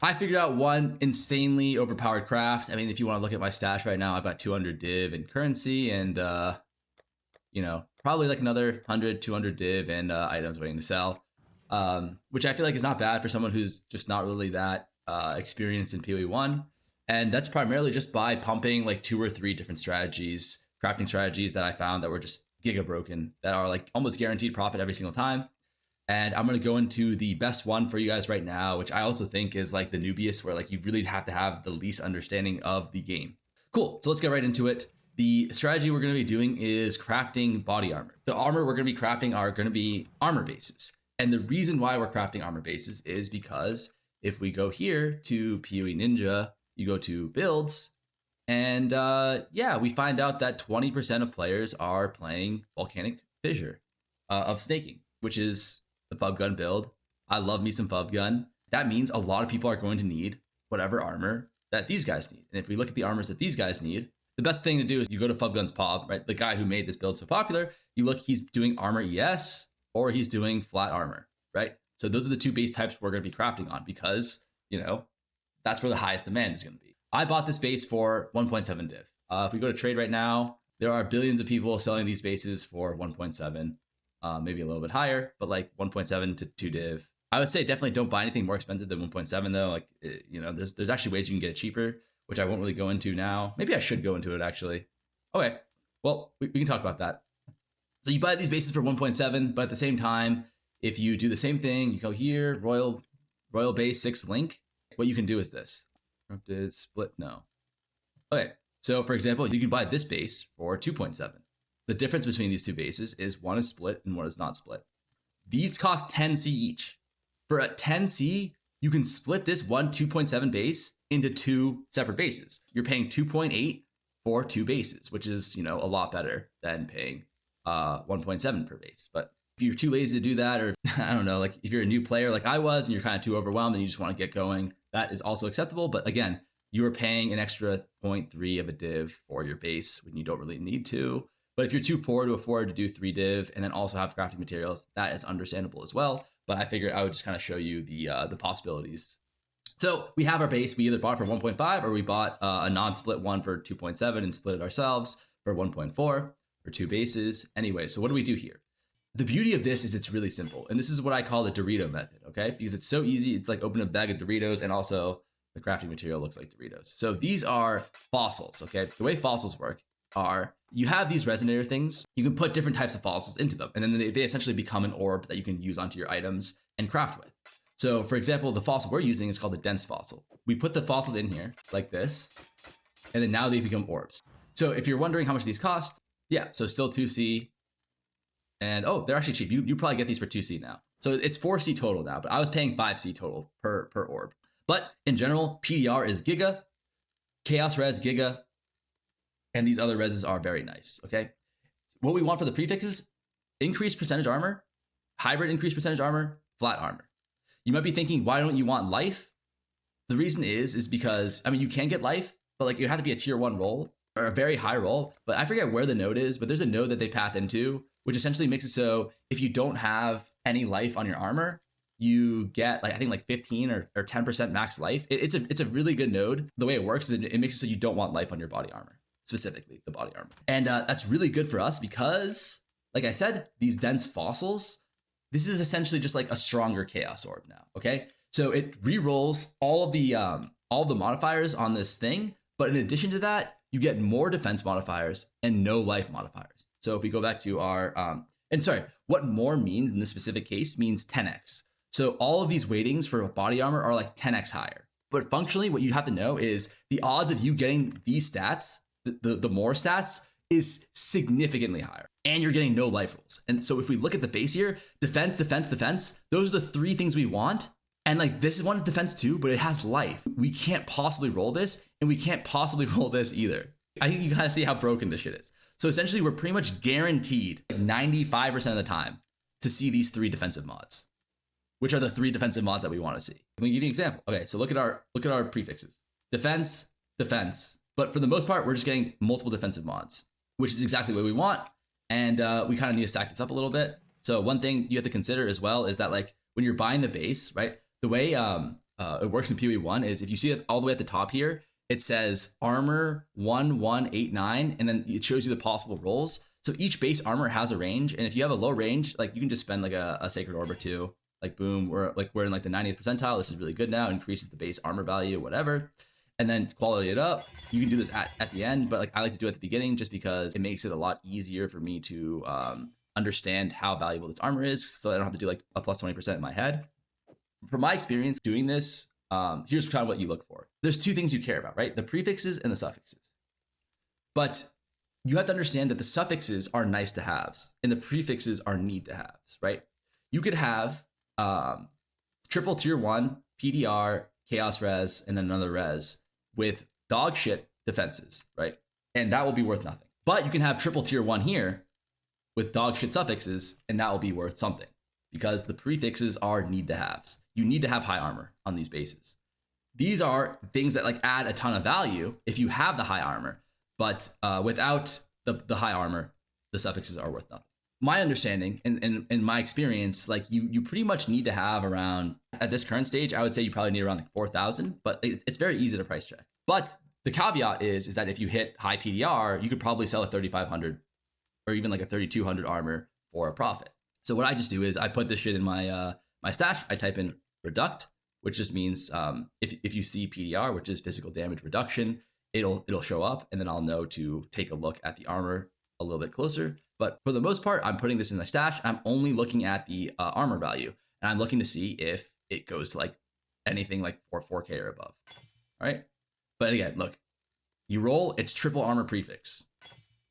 I figured out one insanely overpowered craft. I mean, if you want to look at my stash right now, I've got 200 div and currency and, you know, probably like another 100, 200 div and items waiting to sell, which I feel like is not bad for someone who's just not really that experienced in POE 1. And that's primarily just by pumping like 2 or 3 different strategies, crafting strategies that I found that were just giga broken, that are like almost guaranteed profit every single time. And I'm going to go into the best one for you guys right now, which I also think is like the newbiest, where like you really have to have the least understanding of the game. Cool. So let's get right into it. The strategy we're going to be doing is crafting body armor. The armor we're going to be crafting are going to be armor bases. And the reason why we're crafting armor bases is because if we go here to POE Ninja, you go to builds, and yeah, we find out that 20% of players are playing Volcanic Fissure of Snaking, which is the Fub Gun build. I love me some Fub Gun. That means a lot of people are going to need whatever armor that these guys need. And if we look at the armors that these guys need, the best thing to do is you go to Fub Gun's POB, right? The guy who made this build so popular, you look, he's doing armor ES or he's doing flat armor, right? So those are the 2 base types we're going to be crafting on because, you know, that's where the highest demand is going to be. I bought this base for 1.7 div. If we go to trade right now, there are billions of people selling these bases for 1.7. Maybe a little bit higher, but like 1.7 to 2 div. I would say definitely don't buy anything more expensive than 1.7 though. Like, you know, there's actually ways you can get it cheaper, which I won't really go into now. Maybe I should go into it actually. Okay, well, we can talk about that. So you buy these bases for 1.7, but at the same time, if you do the same thing, you go here, Royal Base 6 link, what you can do is this. Corrupted, split, no. Okay, so for example, you can buy this base for 2.7. The difference between these 2 bases is one is split and one is not split. These cost 10C each. For a 10C, you can split this one 2.7 base into 2 separate bases. You're paying 2.8 for 2 bases, which is, you know, a lot better than paying 1.7 per base. But if you're too lazy to do that, or I don't know, like if you're a new player like I was and you're kind of too overwhelmed and you just want to get going, that is also acceptable. But again, you are paying an extra 0.3 of a div for your base when you don't really need to. But if you're too poor to afford to do 3 div and then also have crafting materials, that is understandable as well. But I figured I would just kind of show you the possibilities. So we have our base. We either bought it for 1.5 or we bought a non-split one for 2.7 and split it ourselves for 1.4 for 2 bases. Anyway, so what do we do here? The beauty of this is it's really simple. And this is what I call the Dorito method, okay? Because it's so easy. It's like open a bag of Doritos, and also the crafting material looks like Doritos. So these are fossils, okay? The way fossils work are you have these resonator things. You can put different types of fossils into them, and then they essentially become an orb that you can use onto your items and craft with. So for example, the fossil we're using is called the dense fossil. We put the fossils in here like this, and then now they become orbs. So if you're wondering how much these cost, yeah, so still 2C. And oh, they're actually cheap. You probably get these for 2C now. So it's 4C total now, but I was paying 5C total per orb. But in general, PDR is Giga, Chaos Res Giga, and these other reses are very nice, okay? What we want for the prefixes, increased percentage armor, hybrid increased percentage armor, flat armor. You might be thinking, why don't you want life? The reason is because, I mean, you can get life, but like you have to be a tier 1 roll or a very high roll, but I forget where the node is, but there's a node that they path into, which essentially makes it so if you don't have any life on your armor, you get like, I think like 15 or 10% max life. It's a really good node. The way it works is it makes it so you don't want life on your body armor, specifically the body armor. And that's really good for us because, like I said, these dense fossils, this is essentially just like a stronger chaos orb now, okay? So it re-rolls all of the modifiers on this thing, but in addition to that, you get more defense modifiers and no life modifiers. So if we go back to our, and sorry, what more means in this specific case means 10x. So all of these weightings for body armor are like 10x higher. But functionally, what you have to know is the odds of you getting these stats, the more stats, is significantly higher. And you're getting no life rolls. And so if we look at the base here, defense, defense, defense, those are the 3 things we want. And like this is one defense too, but it has life. We can't possibly roll this, and we can't possibly roll this either. I think you kind of see how broken this shit is. So essentially, we're pretty much guaranteed 95% of the time to see these 3 defensive mods, which are the 3 defensive mods that we want to see. Let me give you an example. Okay, so look at our prefixes: defense, defense. But for the most part, we're just getting multiple defensive mods, which is exactly what we want. And we kind of need to stack this up a little bit. So one thing you have to consider as well is that like when you're buying the base, right? The way it works in POE 1 is if you see it all the way at the top here, it says armor 1189, and then it shows you the possible rolls. So each base armor has a range, and if you have a low range, like you can just spend like a sacred orb or two. Like boom, we're in like the 90th percentile. This is really good now. Increases the base armor value, whatever. And then quality it up. You can do this at the end, but like I like to do it at the beginning just because it makes it a lot easier for me to understand how valuable this armor is, so I don't have to do like a plus 20% in my head. From my experience doing this, here's kind of what you look for. There's two things you care about, right? The prefixes and the suffixes. But you have to understand that the suffixes are nice to haves and the prefixes are need to haves, right? You could have triple tier 1, PDR, chaos res, and then another res with dog shit defenses, right? And that will be worth nothing. But you can have triple tier 1 here with dog shit suffixes, and that will be worth something because the prefixes are need to haves. You need to have high armor on these bases. These are things that like add a ton of value if you have the high armor, but without the high armor, the suffixes are worth nothing. My understanding and in my experience, like you pretty much need to have around, at this current stage, I would say you probably need around like 4,000, but it's very easy to price check. But the caveat is that if you hit high PDR, you could probably sell a 3,500 or even like a 3,200 armor for a profit. So what I just do is I put this shit in my my stash. I type in reduct, which just means if you see PDR, which is physical damage reduction, it'll show up, and then I'll know to take a look at the armor a little bit closer. But for the most part, I'm putting this in my stash. I'm only looking at the armor value, and I'm looking to see if it goes to like anything like 4K or above. All right. But again, look, you roll, it's triple armor prefix.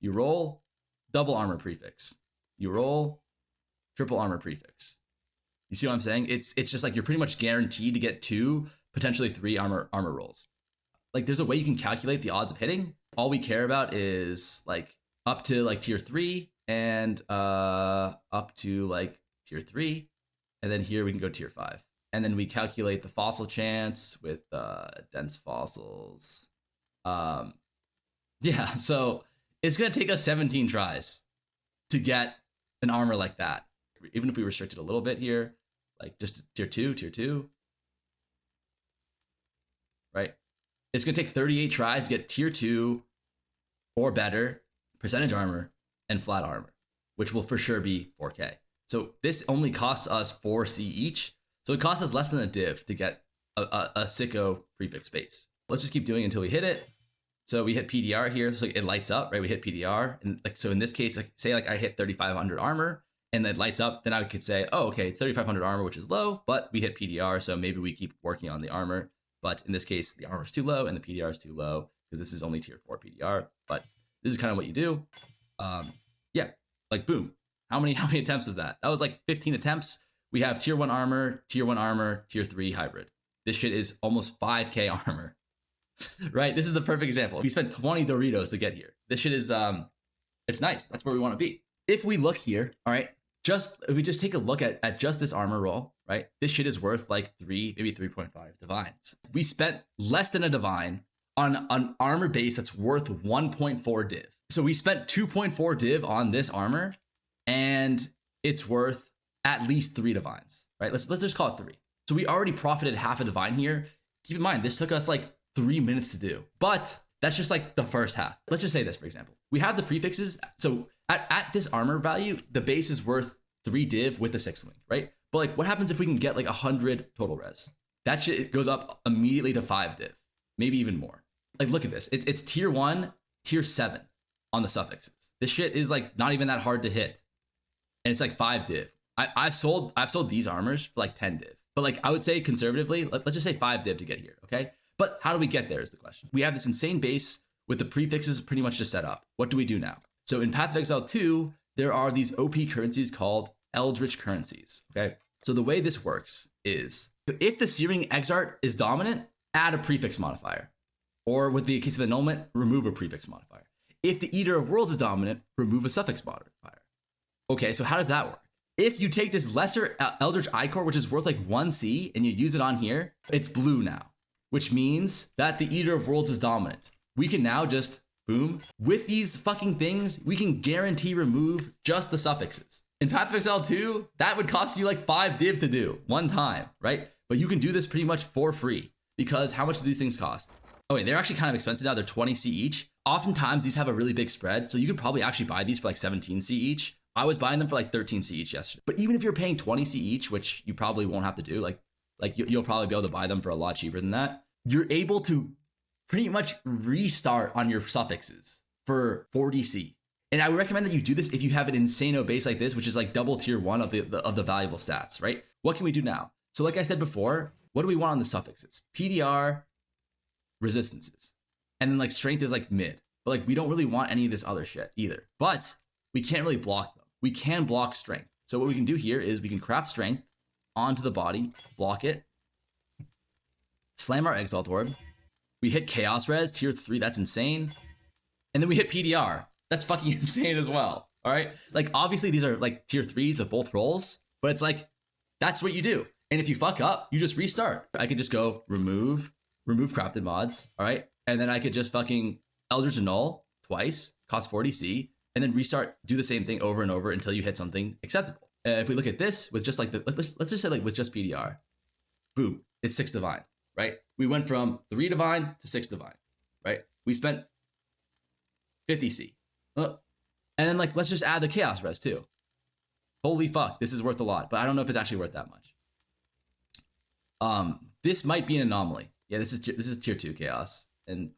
You roll double armor prefix. You roll triple armor prefix. You see what I'm saying? It's just like you're pretty much guaranteed to get 2, potentially 3 armor rolls. Like there's a way you can calculate the odds of hitting. All we care about is like up to like tier 3 and up to like tier 3, and then here we can go tier 5, and then we calculate the fossil chance with dense fossils. Yeah, so it's gonna take us 17 tries to get an armor like that, even if we restrict it a little bit here, like just tier 2, right? It's gonna take 38 tries to get tier 2 or better percentage armor and flat armor, which will for sure be 4K. So this only costs us 4C each. So it costs us less than a div to get a sicko prefix base. Let's just keep doing it until we hit it. So we hit PDR here, so it lights up, right? We hit PDR, and like so in this case, like say like I hit 3,500 armor and it lights up, then I could say, oh, okay, 3,500 armor, which is low, but we hit PDR, so maybe we keep working on the armor. But in this case, the armor is too low and the PDR is too low because this is only tier 4 PDR. But this is kind of what you do. Yeah, like boom. How many attempts is that? That was like 15 attempts. We have tier 1 armor, tier 3 hybrid. This shit is almost 5K armor, right? This is the perfect example. We spent 20 Doritos to get here. This shit is, it's nice. That's where we want to be. If we look here, all right, if we just take a look at just this armor roll, right? This shit is worth like 3, maybe 3.5 divines. We spent less than a divine on an armor base that's worth 1.4 div. So we spent 2.4 div on this armor, and it's worth at least 3 divines, right? Let's just call it 3. So we already profited half a divine here. Keep in mind, this took us like 3 minutes to do, but that's just like the first half. Let's just say this, for example. We have the prefixes. So at this armor value, the base is worth 3 div with the 6 link, right? But like what happens if we can get like 100 total res? That shit goes up immediately to 5 div, maybe even more. Like look at this. It's tier 1, tier 7 on the suffixes. This shit is like not even that hard to hit. And it's like 5 div. I've sold these armors for like 10 div. But like I would say conservatively, let's just say 5 div to get here, okay? But how do we get there is the question. We have this insane base with the prefixes pretty much just set up. What do we do now? So in Path of Exile 2, there are these OP currencies called Eldritch currencies, okay? So the way this works is, if the Searing Exarch is dominant, add a prefix modifier. Or with the case of annulment, remove a prefix modifier. If the Eater of Worlds is dominant, remove a suffix modifier. Okay, so how does that work? If you take this lesser Eldritch Ichor, which is worth like 1C, and you use it on here, it's blue now, which means that the Eater of Worlds is dominant. We can now just, boom, with these fucking things, we can guarantee remove just the suffixes. In Path of Exile 2, that would cost you like 5 div to do one time, right? But you can do this pretty much for free because how much do these things cost? Oh wait, they're actually kind of expensive now. They're 20C each. Oftentimes these have a really big spread. So you could probably actually buy these for like 17C each. I was buying them for like 13C each yesterday. But even if you're paying 20C each, which you probably won't have to do, like you'll probably be able to buy them for a lot cheaper than that. You're able to pretty much restart on your suffixes for 40C. And I would recommend that you do this if you have an insano base like this, which is like double tier 1 of the valuable stats, right? What can we do now? So like I said before, what do we want on the suffixes? PDR, resistances. And then like strength is like mid. But like we don't really want any of this other shit either. But we can't really block them. We can block strength. So what we can do here is we can craft strength onto the body, block it, slam our Exalt Orb. We hit Chaos Res, tier 3, that's insane. And then we hit PDR. That's fucking insane as well. All right. Like obviously these are like tier 3s of both roles, but it's like, that's what you do. And if you fuck up, you just restart. I could just go remove crafted mods. All right. And then I could just fucking Eldritch Annul twice, cost 40C, and then restart, do the same thing over and over until you hit something acceptable. If we look at this with just like let's just say like with just PDR, boom, it's 6 divine, right? We went from 3 divine to 6 divine, right? We spent 50C. And then like, let's just add the chaos res too. Holy fuck, this is worth a lot, but I don't know if it's actually worth that much. This might be an anomaly. Yeah, this is tier 2 chaos. And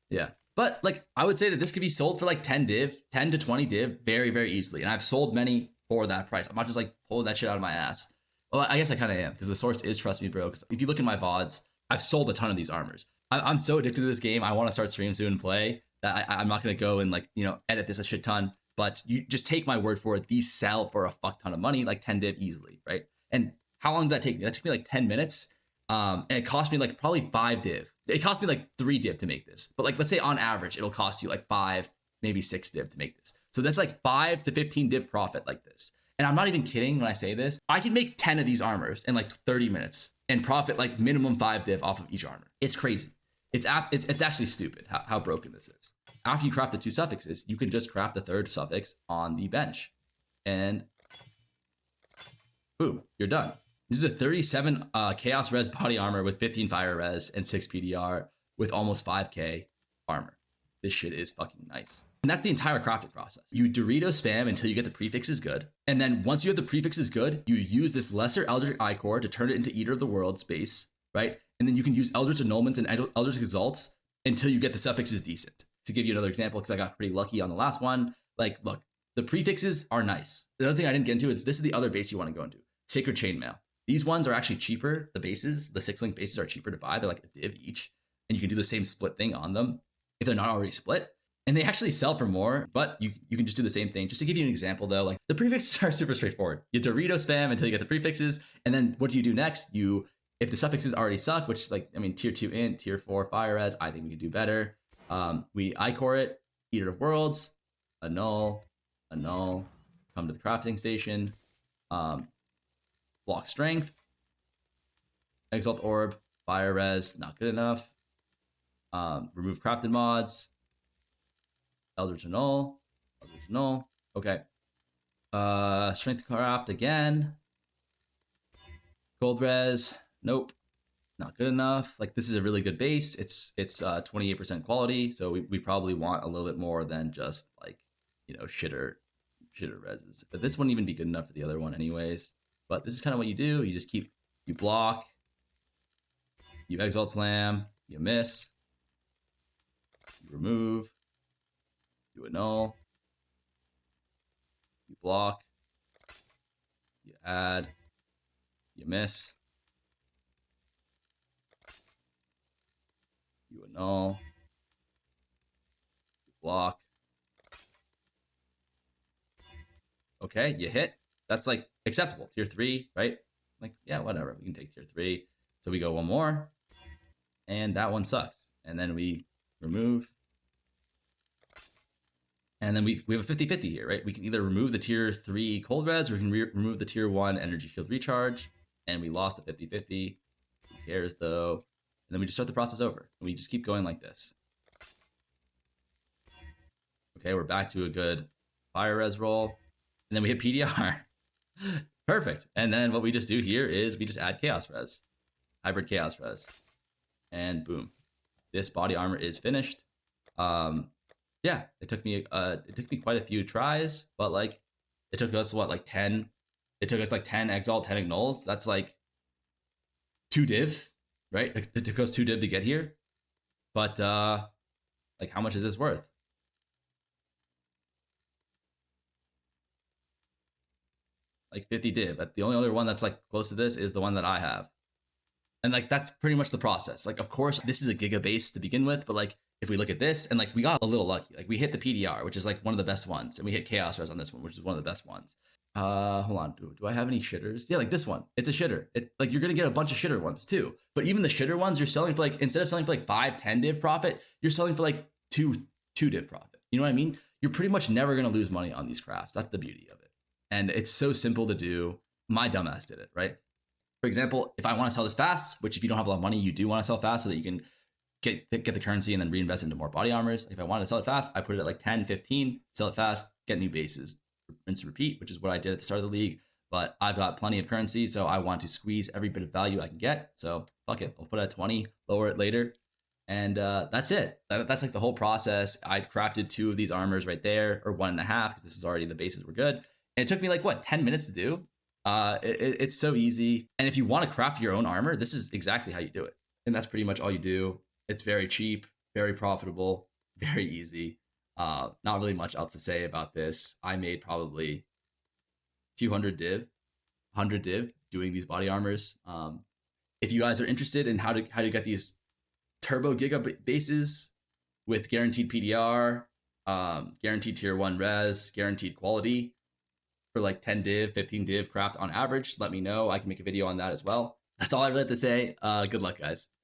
yeah. But like, I would say that this could be sold for like 10 to 20 div very, very easily. And I've sold many for that price. I'm not just like pulling that shit out of my ass. Well, I guess I kind of am because the source is Trust Me Bro. Because if you look in my VODs, I've sold a ton of these armors. I'm so addicted to this game. I want to start stream soon and play that I'm not going to go and like, you know, edit this a shit ton. But you just take my word for it. These sell for a fuck ton of money, like 10 div easily, right? And how long did that take me? That took me like 10 minutes. And it cost me like probably 5 div. It cost me like 3 div to make this. But like, let's say on average, it'll cost you like 5, maybe 6 div to make this. So that's like 5 to 15 div profit like this. And I'm not even kidding when I say this. I can make 10 of these armors in like 30 minutes and profit like minimum 5 div off of each armor. It's crazy. It's actually stupid how broken this is. After you craft the 2 suffixes, you can just craft the 3rd suffix on the bench. And boom, you're done. This is a 37 Chaos Res body armor with 15 Fire Res and 6 PDR with almost 5k armor. This shit is fucking nice. And that's the entire crafting process. You Dorito spam until you get the prefixes good. And then once you have the prefixes good, you use this lesser Eldritch Ichor to turn it into Eater of the Worlds base, right? And then you can use Eldritch Annulments and Eldritch Exalts until you get the suffixes decent. To give you another example, because I got pretty lucky on the last one, like, look, the prefixes are nice. The other thing I didn't get into is this is the other base you want to go into, Sacred Chainmail. These ones are actually cheaper. The bases, the 6-link bases are cheaper to buy. They're like a div each. And you can do the same split thing on them if they're not already split. And they actually sell for more, but you can just do the same thing. Just to give you an example though, like the prefixes are super straightforward. You Dorito spam until you get the prefixes. And then what do you do next? If the suffixes already suck, which is like, I mean, tier 2 int, tier 4 fire res, I think we can do better. We Ichor it, Eater of Worlds, annul, come to the crafting station, block strength, Exalt Orb, Fire Res, not good enough. Remove crafted mods, Eldritch Annul, okay. Strength craft again. Cold Res, nope, not good enough. Like this is a really good base. It's 28% quality, so we probably want a little bit more than just like, you know, shitter reses. But this wouldn't even be good enough for the other one anyways. But this is kind of what you do. You just you block, you Exalt Slam, you miss, you remove, you annul, you block, you add, you miss, you annul, you block. Okay, you hit. That's like acceptable. Tier 3, right? Like, yeah, whatever. We can take tier 3. So we go one more. And that one sucks. And then we remove. And then we have a 50-50 here, right? We can either remove the tier 3 cold res or we can remove the tier 1 energy shield recharge. And we lost the 50-50. Who cares though? And then we just start the process over. And we just keep going like this. Okay, we're back to a good fire res roll. And then we hit PDR. Perfect. And then what we just do here is we just add chaos res, hybrid chaos res, and boom, this body armor is finished. Yeah, it took me quite a few tries, but like it took us what, like 10. It took us like 10 exalt, 10 ignols. That's like 2 div, right? It took us 2 div to get here. But like how much is this worth? Like 50 div. But the only other one that's like close to this is the one that I have. And like that's pretty much the process. Like, of course, this is a giga base to begin with, but like if we look at this and like we got a little lucky, like we hit the PDR, which is like one of the best ones, and we hit chaos res on this one, which is one of the best ones. Hold on, do I have any shitters? Yeah, like this one, it's a shitter. It like you're gonna get a bunch of shitter ones too, but even the shitter ones you're selling for like, instead of selling for like 5-10 div profit, you're selling for like 2 div profit. You know what I mean? You're pretty much never gonna lose money on these crafts. That's the beauty of it, and it's so simple to do. My dumbass did it, right? For example, if I want to sell this fast, which if you don't have a lot of money, you do want to sell fast so that you can get the currency and then reinvest into more body armors. If I want to sell it fast, I put it at like 10, 15, sell it fast, get new bases, rinse and repeat, which is what I did at the start of the league. But I've got plenty of currency, so I want to squeeze every bit of value I can get. So fuck it, I'll put it at 20, lower it later. And that's it. That's like the whole process. I crafted 2 of these armors right there, or 1.5, because this is already, the bases were good. And it took me like, what, 10 minutes to do? It's so easy. And if you want to craft your own armor, this is exactly how you do it. And that's pretty much all you do. It's very cheap, very profitable, very easy. Not really much else to say about this. I made probably 200 div, 100 div doing these body armors. If you guys are interested in how to get these turbo giga bases with guaranteed PDR, guaranteed tier 1 res, guaranteed quality, for like 10 div, 15 div craft on average, let me know. I can make a video on that as well. That's all I really have to say. Good luck, guys.